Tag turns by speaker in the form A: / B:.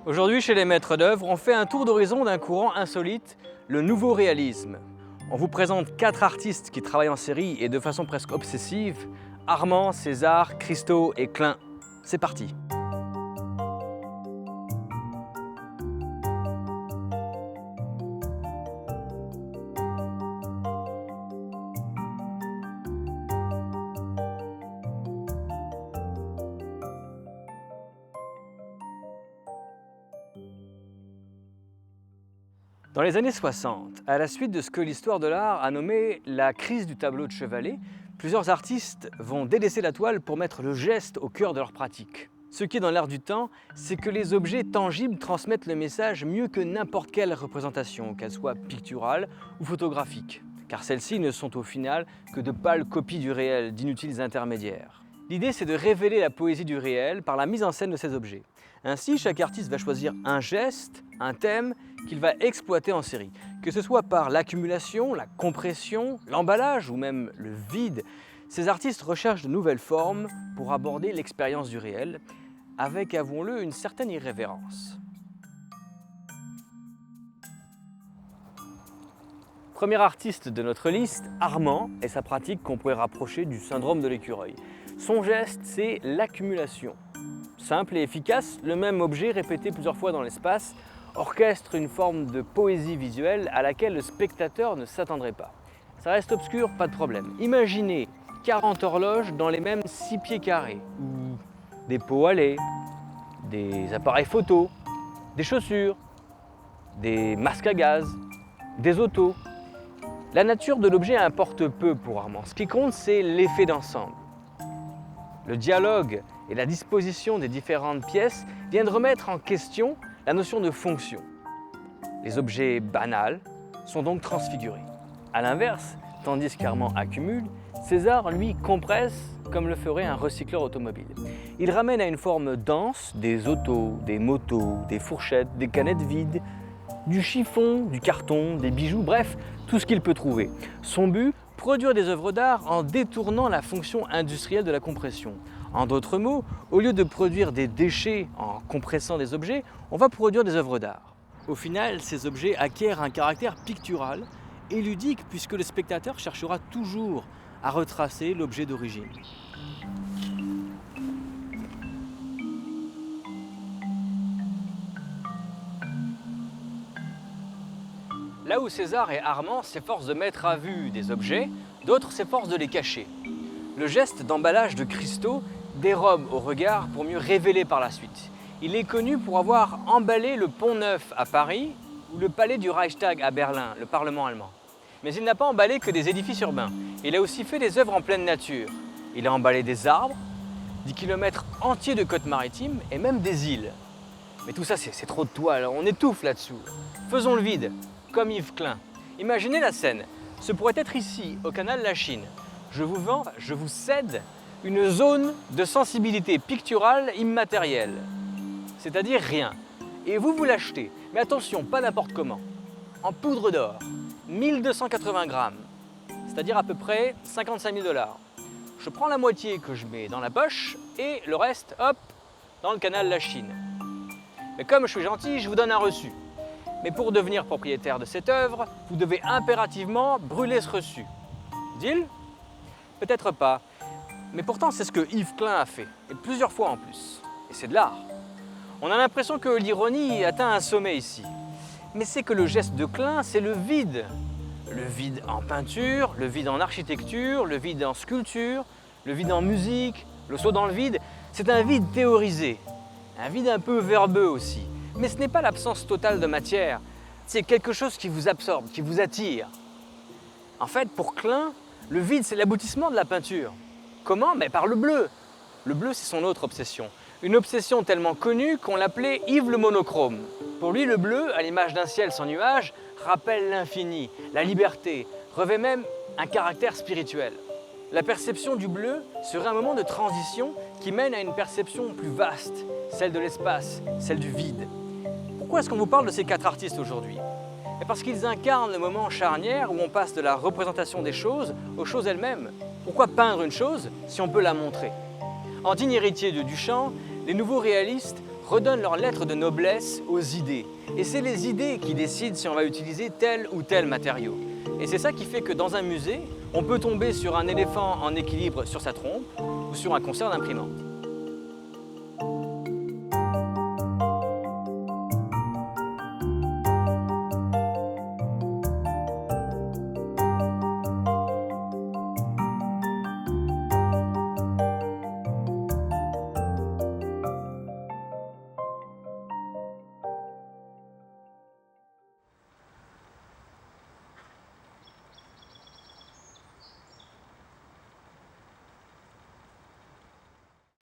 A: Aujourd'hui, chez les maîtres d'œuvre, on fait un tour d'horizon d'un courant insolite, le nouveau réalisme. On vous présente 4 artistes qui travaillent en série et de façon presque obsessive: Armand, César, Christo et Klein. C'est parti! Dans les années 60, à la suite de ce que l'histoire de l'art a nommé la crise du tableau de chevalet, plusieurs artistes vont délaisser la toile pour mettre le geste au cœur de leur pratique. Ce qui est dans l'air du temps, c'est que les objets tangibles transmettent le message mieux que n'importe quelle représentation, qu'elle soit picturale ou photographique, car celles-ci ne sont au final que de pâles copies du réel, d'inutiles intermédiaires. L'idée, c'est de révéler la poésie du réel par la mise en scène de ces objets. Ainsi, chaque artiste va choisir un geste, un thème qu'il va exploiter en série. Que ce soit par l'accumulation, la compression, l'emballage ou même le vide, ces artistes recherchent de nouvelles formes pour aborder l'expérience du réel, avec, avouons-le, une certaine irrévérence. Premier artiste de notre liste, Armand, et sa pratique qu'on pourrait rapprocher du syndrome de l'écureuil. Son geste, c'est l'accumulation. Simple et efficace, le même objet répété plusieurs fois dans l'espace orchestre une forme de poésie visuelle à laquelle le spectateur ne s'attendrait pas. Ça reste obscur, pas de problème. Imaginez 40 horloges dans les mêmes 6 pieds carrés, ou des pots à lait, des appareils photo, des chaussures, des masques à gaz, des autos. La nature de l'objet importe peu pour Armand. Ce qui compte, c'est l'effet d'ensemble. Le dialogue et la disposition des différentes pièces viennent remettre en question la notion de fonction. Les objets banals sont donc transfigurés. A l'inverse, tandis qu'Armand accumule, César, lui, compresse comme le ferait un recycleur automobile. Il ramène à une forme dense des autos, des motos, des fourchettes, des canettes vides, du chiffon, du carton, des bijoux, bref, tout ce qu'il peut trouver. Son but, produire des œuvres d'art en détournant la fonction industrielle de la compression. En d'autres mots, au lieu de produire des déchets en compressant des objets, on va produire des œuvres d'art. Au final, ces objets acquièrent un caractère pictural et ludique puisque le spectateur cherchera toujours à retracer l'objet d'origine. Là où César et Armand s'efforcent de mettre à vue des objets, d'autres s'efforcent de les cacher. Le geste d'emballage de Christo dérobe au regard pour mieux révéler par la suite. Il est connu pour avoir emballé le Pont Neuf à Paris ou le palais du Reichstag à Berlin, le Parlement allemand. Mais il n'a pas emballé que des édifices urbains. Il a aussi fait des œuvres en pleine nature. Il a emballé des arbres, des kilomètres entiers de côtes maritimes et même des îles. Mais tout ça, c'est trop de toile, on étouffe là-dessous. Faisons le vide, comme Yves Klein. Imaginez la scène. Ce pourrait être ici, au canal Lachine. Je vous cède une zone de sensibilité picturale immatérielle, c'est-à-dire rien. Et vous l'achetez, mais attention, pas n'importe comment. En poudre d'or, 1280 grammes, c'est-à-dire à peu près 55 000 $. Je prends la moitié que je mets dans la poche et le reste, hop, dans le canal Lachine. Mais comme je suis gentil, je vous donne un reçu. Mais pour devenir propriétaire de cette œuvre, vous devez impérativement brûler ce reçu. Deal? Peut-être pas. Mais pourtant, c'est ce que Yves Klein a fait, et plusieurs fois en plus. Et c'est de l'art. On a l'impression que l'ironie atteint un sommet ici. Mais c'est que le geste de Klein, c'est le vide. Le vide en peinture, le vide en architecture, le vide en sculpture, le vide en musique, le saut dans le vide. C'est un vide théorisé, un vide un peu verbeux aussi. Mais ce n'est pas l'absence totale de matière, c'est quelque chose qui vous absorbe, qui vous attire. En fait, pour Klein, le vide, c'est l'aboutissement de la peinture. Comment? Mais par le bleu. Le bleu, c'est son autre obsession. Une obsession tellement connue qu'on l'appelait Yves le monochrome. Pour lui, le bleu, à l'image d'un ciel sans nuages, rappelle l'infini, la liberté, revêt même un caractère spirituel. La perception du bleu serait un moment de transition qui mène à une perception plus vaste, celle de l'espace, celle du vide. Pourquoi est-ce qu'on vous parle de ces 4 artistes aujourd'hui? Parce qu'ils incarnent le moment charnière où on passe de la représentation des choses aux choses elles-mêmes. Pourquoi peindre une chose si on peut la montrer? En digne héritier de Duchamp, les nouveaux réalistes redonnent leur lettre de noblesse aux idées. Et c'est les idées qui décident si on va utiliser tel ou tel matériau. Et c'est ça qui fait que dans un musée, on peut tomber sur un éléphant en équilibre sur sa trompe ou sur un concert d'imprimante.